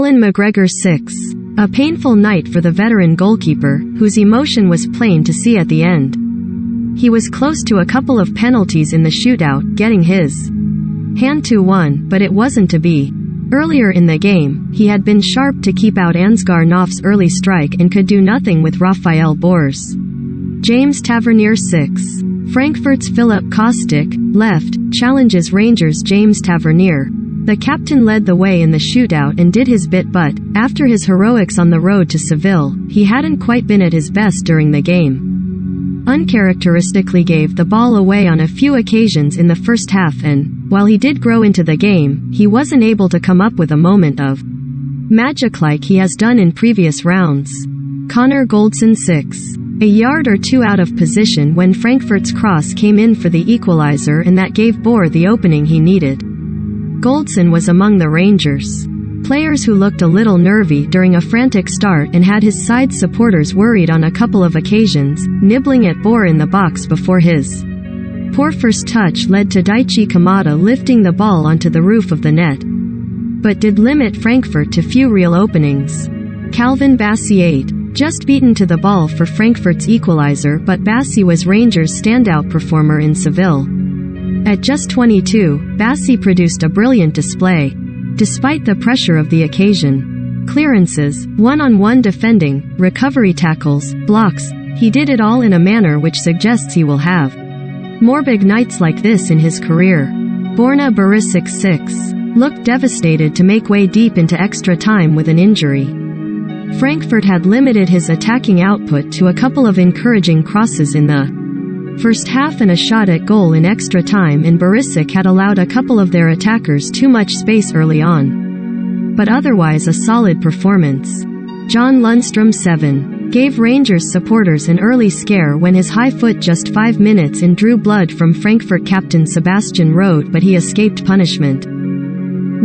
Allan McGregor 6. A painful night for the veteran goalkeeper, whose emotion was plain to see at the end. He was close to a couple of penalties in the shootout, getting his hand to one, but it wasn't to be. Earlier in the game, he had been sharp to keep out Ansgar Knopf's early strike and could do nothing with Rafael Bor's. James Tavernier 6. Frankfurt's Philip Kostic, left, challenges Rangers' James Tavernier. The captain led the way in the shootout and did his bit, but, after his heroics on the road to Seville, he hadn't quite been at his best during the game. Uncharacteristically gave the ball away on a few occasions in the first half and, while he did grow into the game, he wasn't able to come up with a moment of magic like he has done in previous rounds. Conor Goldson 6. A yard or two out of position when Frankfurt's cross came in for the equalizer, and that gave Bor the opening he needed. Goldson was among the Rangers' players who looked a little nervy during a frantic start and had his side supporters worried on a couple of occasions, nibbling at Bor in the box before his poor first touch led to Daichi Kamada lifting the ball onto the roof of the net, but did limit Frankfurt to few real openings. Calvin Bassey 8. Just beaten to the ball for Frankfurt's equalizer, but Bassey was Rangers' standout performer in Seville. At just 22, Bassey produced a brilliant display. Despite the pressure of the occasion, clearances, one-on-one defending, recovery tackles, blocks, he did it all in a manner which suggests he will have more big nights like this in his career. Borna Barisic 6. Looked devastated to make way deep into extra time with an injury. Frankfurt had limited his attacking output to a couple of encouraging crosses in the first half and a shot at goal in extra time, and Barisic had allowed a couple of their attackers too much space early on. But otherwise a solid performance. John Lundstrom 7. Gave Rangers supporters an early scare when his high foot just 5 minutes and drew blood from Frankfurt captain Sebastian Rode, but he escaped punishment.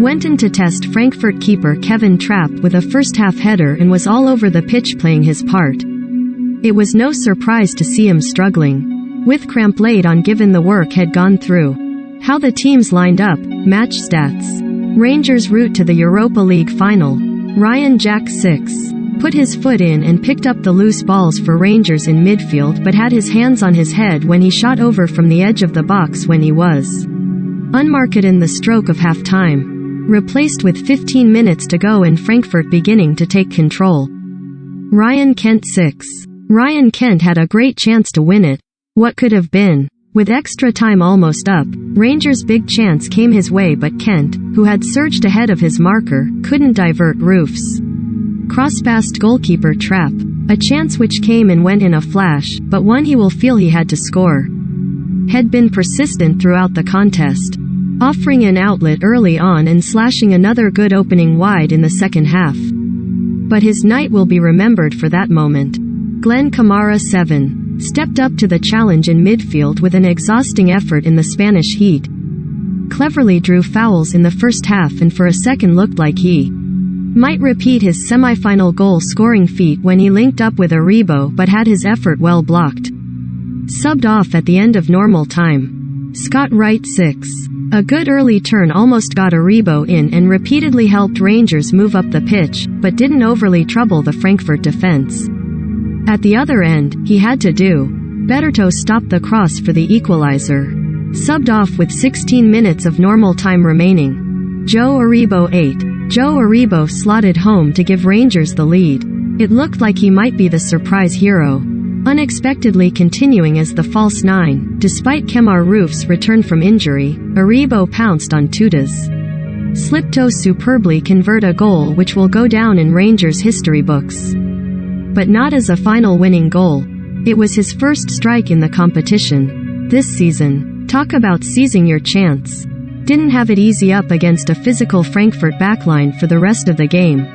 Went in to test Frankfurt keeper Kevin Trapp with a first-half header and was all over the pitch playing his part. It was no surprise to see him struggling with cramp late on given the work had gone through. How the teams lined up, match stats. Rangers' route to the Europa League final. Ryan Jack 6. Put his foot in and picked up the loose balls for Rangers in midfield, but had his hands on his head when he shot over from the edge of the box when he was unmarked in the stroke of half-time. Replaced with 15 minutes to go and Frankfurt beginning to take control. Ryan Kent 6. Ryan Kent had a great chance to win it. What could have been? With extra time almost up, Rangers' big chance came his way, but Kent, who had surged ahead of his marker, couldn't divert Roof's cross-past goalkeeper Trapp. A chance which came and went in a flash, but one he will feel he had to score. Had been persistent throughout the contest, offering an outlet early on and slashing another good opening wide in the second half. But his night will be remembered for that moment. Glenn Kamara 7. Stepped up to the challenge in midfield with an exhausting effort in the Spanish heat. Cleverly drew fouls in the first half and for a second looked like he might repeat his semi-final goal-scoring feat when he linked up with Aribo, but had his effort well blocked. Subbed off at the end of normal time. Scott Wright 6. A good early turn almost got Aribo in and repeatedly helped Rangers move up the pitch, but didn't overly trouble the Frankfurt defense. At the other end, he had to do better to stop the cross for the equalizer. Subbed off with 16 minutes of normal time remaining. Joe Aribo 8. Joe Aribo slotted home to give Rangers the lead. It looked like he might be the surprise hero, unexpectedly continuing as the false nine. Despite Kemar Roof's return from injury, Aribo pounced on Tuda's slip toe superbly convert a goal which will go down in Rangers history books. But not as a final winning goal. It was his first strike in the competition this season. Talk about seizing your chance. Didn't have it easy up against a physical Frankfurt backline for the rest of the game.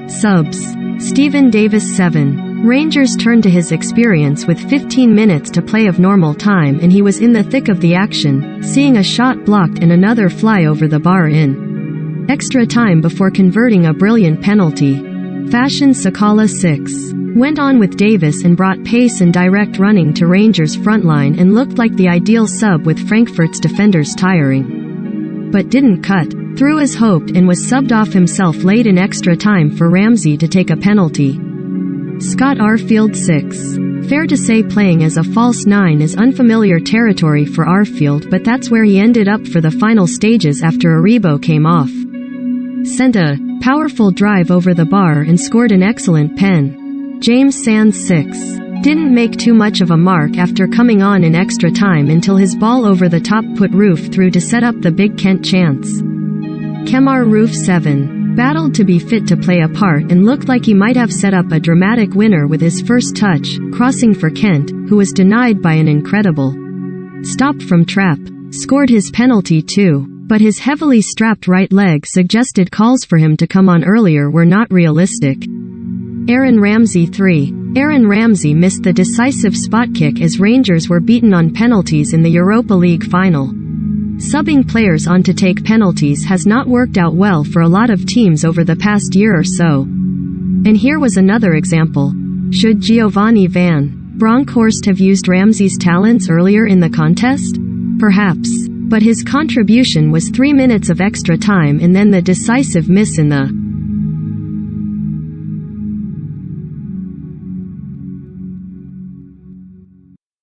Subs. Stephen Davis 7. Rangers turned to his experience with 15 minutes to play of normal time, and he was in the thick of the action, seeing a shot blocked and another fly over the bar in extra time before converting a brilliant penalty. Fashion Sakala 6. Went on with Davis and brought pace and direct running to Rangers' frontline and looked like the ideal sub with Frankfurt's defenders tiring. But didn't cut threw as hoped and was subbed off himself late in extra time for Ramsey to take a penalty. Scott Arfield 6. Fair to say playing as a false 9 is unfamiliar territory for Arfield, but that's where he ended up for the final stages after Aribo came off. Sent a powerful drive over the bar and scored an excellent pen. James Sands 6. Didn't make too much of a mark after coming on in extra time until his ball over the top put Roof through to set up the Big Kent chance. Kemar Roof 7. Battled to be fit to play a part and looked like he might have set up a dramatic winner with his first touch, crossing for Kent, who was denied by an incredible stop from Trapp. Scored his penalty too, but his heavily strapped right leg suggested calls for him to come on earlier were not realistic. Aaron Ramsey 3. Aaron Ramsey missed the decisive spot kick as Rangers were beaten on penalties in the Europa League final. Subbing players on to take penalties has not worked out well for a lot of teams over the past year or so. And here was another example. Should Giovanni van Bronckhorst have used Ramsey's talents earlier in the contest? Perhaps. But his contribution was 3 minutes of extra time and then the decisive miss in the